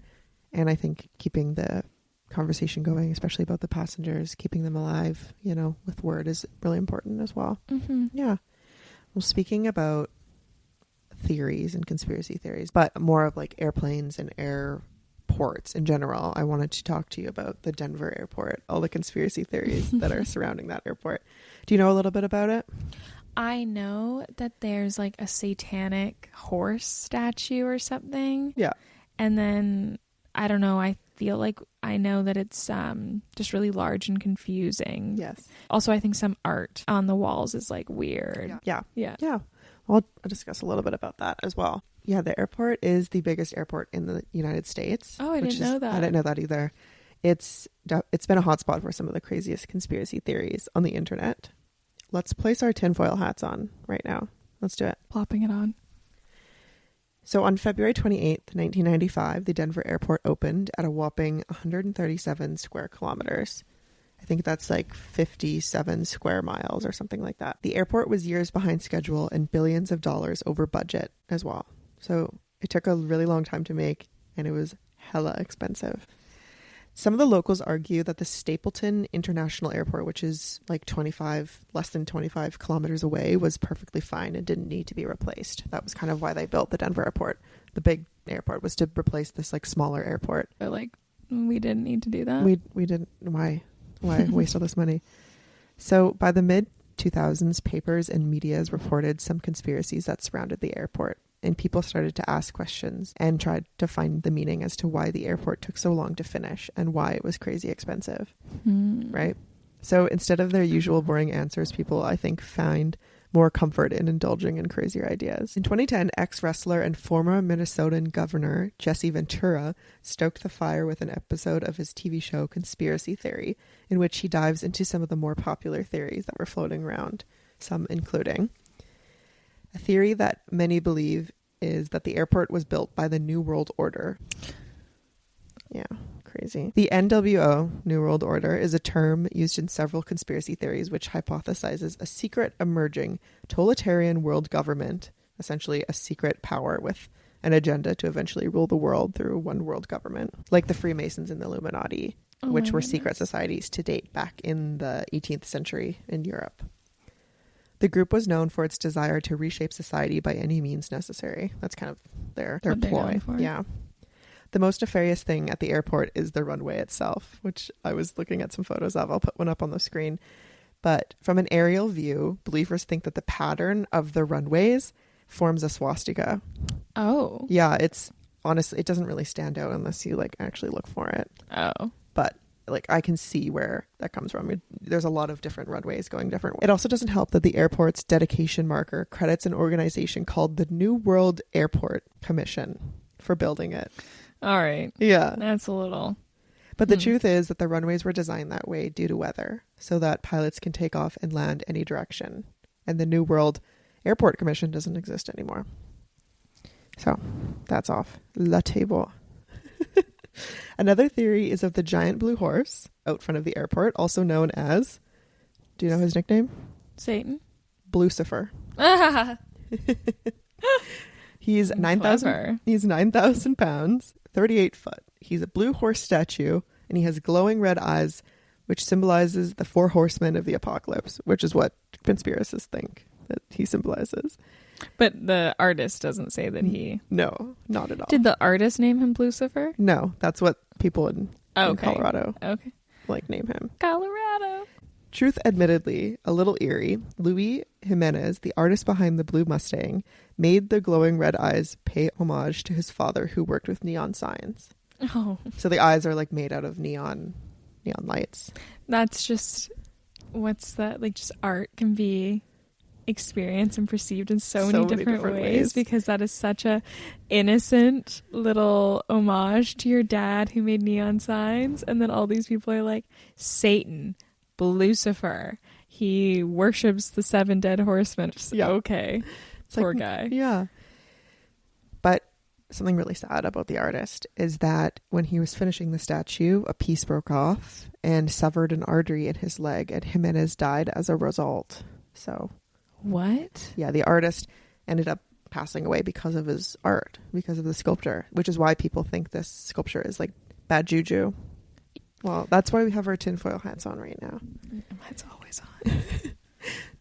And I think keeping the conversation going, especially about the passengers, keeping them alive, with word, is really important as well. Yeah. Well, speaking about theories and conspiracy theories, but more of like airplanes and airports in general, I wanted to talk to you about the Denver airport, all the conspiracy theories that are surrounding that airport. Do you know a little bit about it? I know that there's like a satanic horse statue or something. Yeah. And then, I don't know, I feel like I know that it's just really large and confusing. Yes. Also, I think some art on the walls is like weird. Yeah. Yeah. I'll discuss a little bit about that as well. Yeah, the airport is the biggest airport in the United States. Oh, I didn't know that. I didn't know that either. It's been a hotspot for some of the craziest conspiracy theories on the internet. Let's place our tinfoil hats on right now. Let's do it. Plopping it on. So on February 28th, 1995, the Denver airport opened at a whopping 137 square kilometers. I think that's like 57 square miles or something like that. The airport was years behind schedule and billions of dollars over budget as well. So it took a really long time to make, and it was hella expensive. Some of the locals argue that the Stapleton International Airport, which is like less than 25 kilometers away, was perfectly fine and didn't need to be replaced. That was kind of why they built the Denver airport. The big airport was to replace this like smaller airport. But like, we didn't need to do that. We didn't. Why waste all this money? So by the mid 2000s, papers and medias reported some conspiracies that surrounded the airport. And people started to ask questions and tried to find the meaning as to why the airport took so long to finish and why it was crazy expensive. Right? So instead of their usual boring answers, people, I think, find more comfort in indulging in crazier ideas. In 2010, ex-wrestler and former Minnesotan governor Jesse Ventura stoked the fire with an episode of his TV show Conspiracy Theory, in which he dives into some of the more popular theories that were floating around, some including a theory that many believe is that the airport was built by the New World Order. Yeah, crazy. The NWO, New World Order, is a term used in several conspiracy theories which hypothesizes a secret emerging totalitarian world government, essentially a secret power with an agenda to eventually rule the world through one world government, like the Freemasons and the Illuminati, which were secret societies to date back in the 18th century in Europe. The group was known for its desire to reshape society by any means necessary. That's kind of their ploy. Yeah. The most nefarious thing at the airport is the runway itself, which I was looking at some photos of. I'll put one up on the screen. But from an aerial view, believers think that the pattern of the runways forms a swastika. Oh. Yeah, it's honestly, it doesn't really stand out unless you like actually look for it. Oh. But like I can see where that comes from. There's a lot of different runways going different. It also doesn't help that the airport's dedication marker credits an organization called the New World Airport Commission for building it. All right. Yeah. That's a little. But the truth is that the runways were designed that way due to weather, so that pilots can take off and land any direction. And the New World Airport Commission doesn't exist anymore. So that's off la table. Another theory is of the giant blue horse out front of the airport, also known as, do you know his nickname? Satan. Blucifer. He's 9,000. He's 9,000 pounds, 38 foot. He's a blue horse statue, and he has glowing red eyes, which symbolizes the 4 horsemen of the apocalypse, which is what conspiracists think that he symbolizes. But the artist doesn't say that he... No, not at all. Did the artist name him Blucifer? No, that's what people in Colorado name him. Colorado. Truth admittedly, a little eerie, Luis Jimenez, the artist behind the blue Mustang, made the glowing red eyes pay homage to his father who worked with neon signs. Oh. So the eyes are like made out of neon lights. That's just what's that, like, just art can be experienced and perceived in so many different ways, because that is such a innocent little homage to your dad who made neon signs, and then all these people are like, Satan, Lucifer, he worships the 7 dead horsemen. Just, yeah, okay, it's poor like, guy. Yeah. But something really sad about the artist is that when he was finishing the statue, a piece broke off and severed an artery in his leg, and Jimenez died as a result. So what? Yeah, the artist ended up passing away because of his art, because of the sculpture, which is why people think this sculpture is like bad juju. Well, that's why we have our tinfoil hats on right now. It's always on.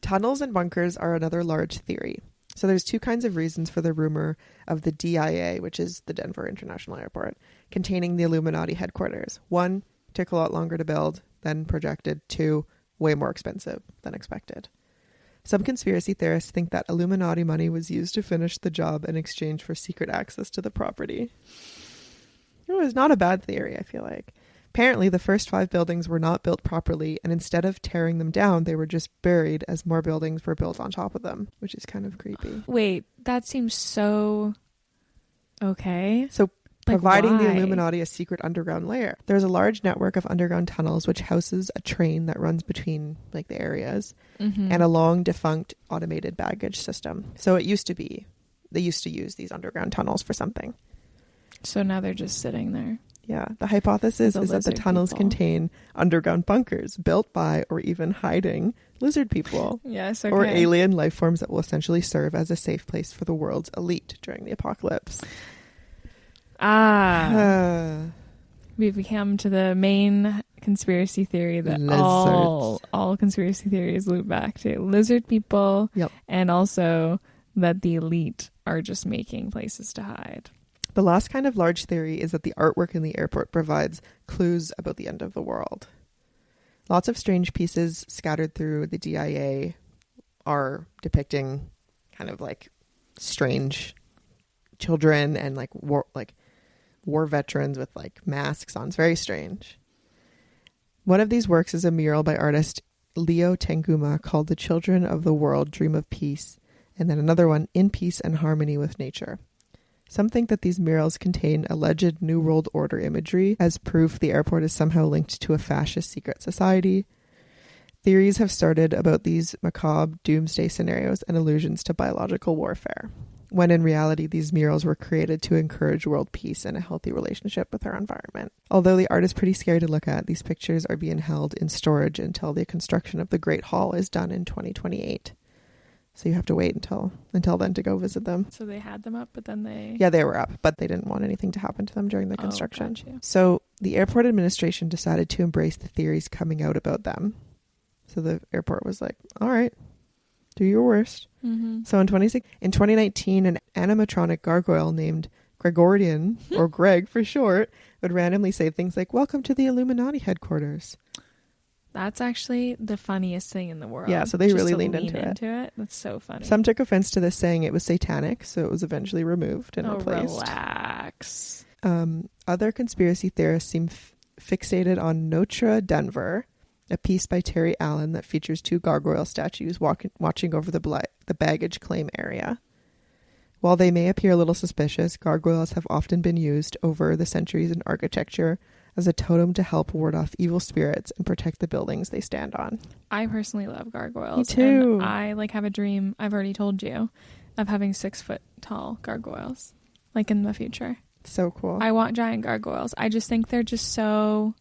Tunnels and bunkers are another large theory. So there's 2 kinds of reasons for the rumor of the DIA, which is the Denver International Airport, containing the Illuminati headquarters. 1, took a lot longer to build than projected. 2, way more expensive than expected. Some conspiracy theorists think that Illuminati money was used to finish the job in exchange for secret access to the property. It was not a bad theory, I feel like. Apparently, the first 5 buildings were not built properly, and instead of tearing them down, they were just buried as more buildings were built on top of them, which is kind of creepy. Wait, that seems so okay. So, providing the why? Illuminati a secret underground layer. There's a large network of underground tunnels which houses a train that runs between like the areas, and a long defunct automated baggage system. So it used to be, they used to use these underground tunnels for something. So now they're just sitting there. Yeah, the hypothesis is that the tunnels contain underground bunkers built by or even hiding lizard people. Yes, okay. Or alien life forms that will essentially serve as a safe place for the world's elite during the apocalypse. We've come to the main conspiracy theory that all conspiracy theories loop back to lizard people. Yep. And also that the elite are just making places to hide. The last kind of large theory is that the artwork in the airport provides clues about the end of the world. Lots of strange pieces scattered through the DIA are depicting kind of like strange children and like war veterans with like masks on. It's very strange. One of these works is a mural by artist Leo Tenguma called The Children of the World Dream of Peace, and then another one, In Peace and Harmony with Nature. Some think that these murals contain alleged New World Order imagery as proof the airport is somehow linked to a fascist secret society. Theories have started about these macabre doomsday scenarios and allusions to biological warfare, when in reality these murals were created to encourage world peace and a healthy relationship with our environment. Although the art is pretty scary to look at, these pictures are being held in storage until the construction of the Great Hall is done in 2028. So you have to wait until then to go visit them. So they had them up, but then they... Yeah, they were up, but they didn't want anything to happen to them during the construction. Gotcha. So the airport administration decided to embrace the theories coming out about them. So the airport was like, all right, do your worst. Mm-hmm. So in 2019, an animatronic gargoyle named Gregorian, or Greg for short, would randomly say things like, "Welcome to the Illuminati headquarters." That's actually the funniest thing in the world. Yeah, so they Just really to leaned lean into it. That's so funny. Some took offense to this, saying it was satanic, so it was eventually removed and replaced. Relax. Other conspiracy theorists seem fixated on Notre Denver, a piece by Terry Allen that features 2 gargoyle statues watching over the baggage claim area. While they may appear a little suspicious, gargoyles have often been used over the centuries in architecture as a totem to help ward off evil spirits and protect the buildings they stand on. I personally love gargoyles. Me too. And I have a dream, I've already told you, of having 6-foot tall gargoyles, like in the future. So cool. I want giant gargoyles. I just think they're just so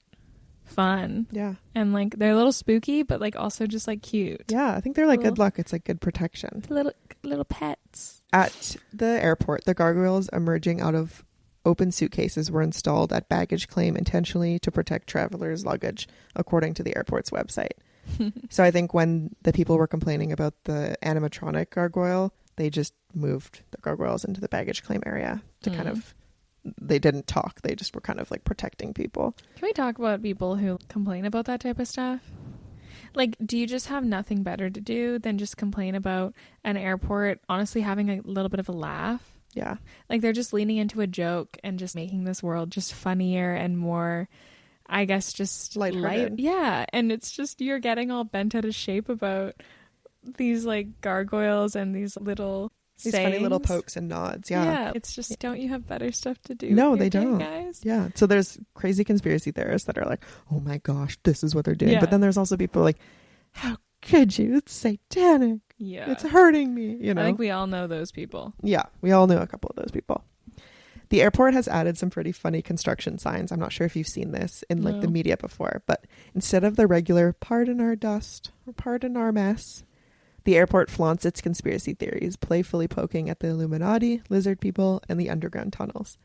fun. Yeah. And like they're a little spooky, but like also just like cute. Yeah, I think they're like good luck. It's like good protection. Little pets. At the airport, the gargoyles emerging out of open suitcases were installed at baggage claim intentionally to protect travelers' luggage, according to the airport's website. So I think when the people were complaining about the animatronic gargoyle, they just moved the gargoyles into the baggage claim area to kind of, they didn't talk. They just were kind of like protecting people. Can we talk about people who complain about that type of stuff? Like, do you just have nothing better to do than just complain about an airport honestly having a little bit of a laugh? Yeah. Like, they're just leaning into a joke and just making this world just funnier and more I guess just Lighthearted. Yeah, and it's just you're getting all bent out of shape about these like gargoyles and these little funny little sayings. pokes and nods. Yeah. It's just, don't you have better stuff to do? No, with they your day, don't. guys? Yeah. So there's crazy conspiracy theorists that are like, oh my gosh, this is what they're doing. Yeah. But then there's also people like, how could you? It's satanic. Yeah. It's hurting me. You know? I think we all know those people. Yeah. We all know a couple of those people. The airport has added some pretty funny construction signs. I'm not sure if you've seen this in like the media before, but instead of the regular pardon our dust or pardon our mess, the airport flaunts its conspiracy theories, playfully poking at the Illuminati, lizard people, and the underground tunnels.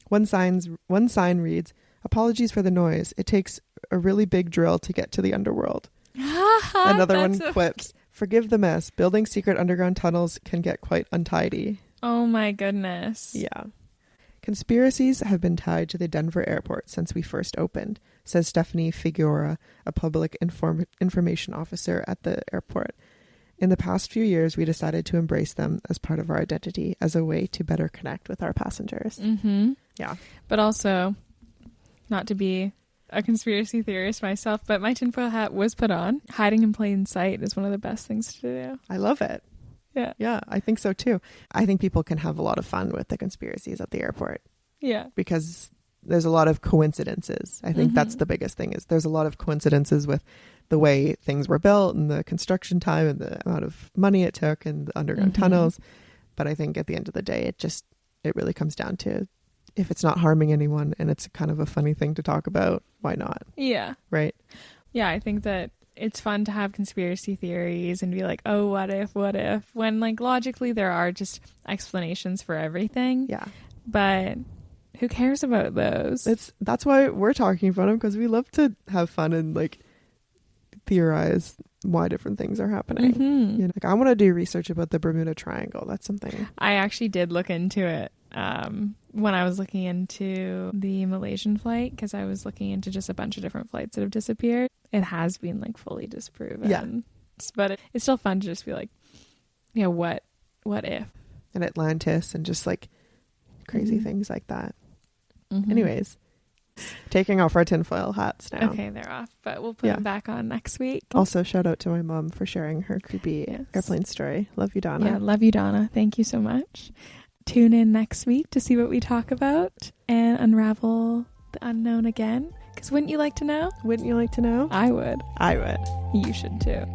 One sign reads, "Apologies for the noise. It takes a really big drill to get to the underworld." Another one quips, "Forgive the mess. Building secret underground tunnels can get quite untidy." Oh my goodness. Yeah. Conspiracies have been tied to the Denver airport since we first opened, says Stephanie Figueroa, a public information officer at the airport. In the past few years, we decided to embrace them as part of our identity, as a way to better connect with our passengers. Mm-hmm. Yeah. But also, not to be a conspiracy theorist myself, but my tinfoil hat was put on. Hiding in plain sight is one of the best things to do. I love it. Yeah. Yeah, I think so too. I think people can have a lot of fun with the conspiracies at the airport Yeah. because there's a lot of coincidences. I think that's the biggest thing, is there's a lot of coincidences with the way things were built and the construction time and the amount of money it took and the underground tunnels. But I think at the end of the day, it really comes down to, if it's not harming anyone and it's kind of a funny thing to talk about, why not? Yeah. Right? Yeah, I think that it's fun to have conspiracy theories and be like, oh, what if, when like logically there are just explanations for everything. Yeah. But who cares about those? That's why we're talking about them, because we love to have fun and like theorize why different things are happening. Mm-hmm. You know, like I want to do research about the Bermuda Triangle. That's something. I actually did look into it when I was looking into the Malaysian flight, because I was looking into just a bunch of different flights that have disappeared. It has been like fully disproven. Yeah. But it's still fun to just be like, yeah, what if? And Atlantis and just like crazy things like that. Mm-hmm. Anyways, taking off our tinfoil hats now. Okay, they're off, but we'll put them back on next week. Also, shout out to my mom for sharing her creepy airplane story. Love you, Donna. Yeah, love you, Donna. Thank you so much. Tune in next week to see what we talk about and unravel the unknown again. Because wouldn't you like to know? Wouldn't you like to know? I would. I would. You should too.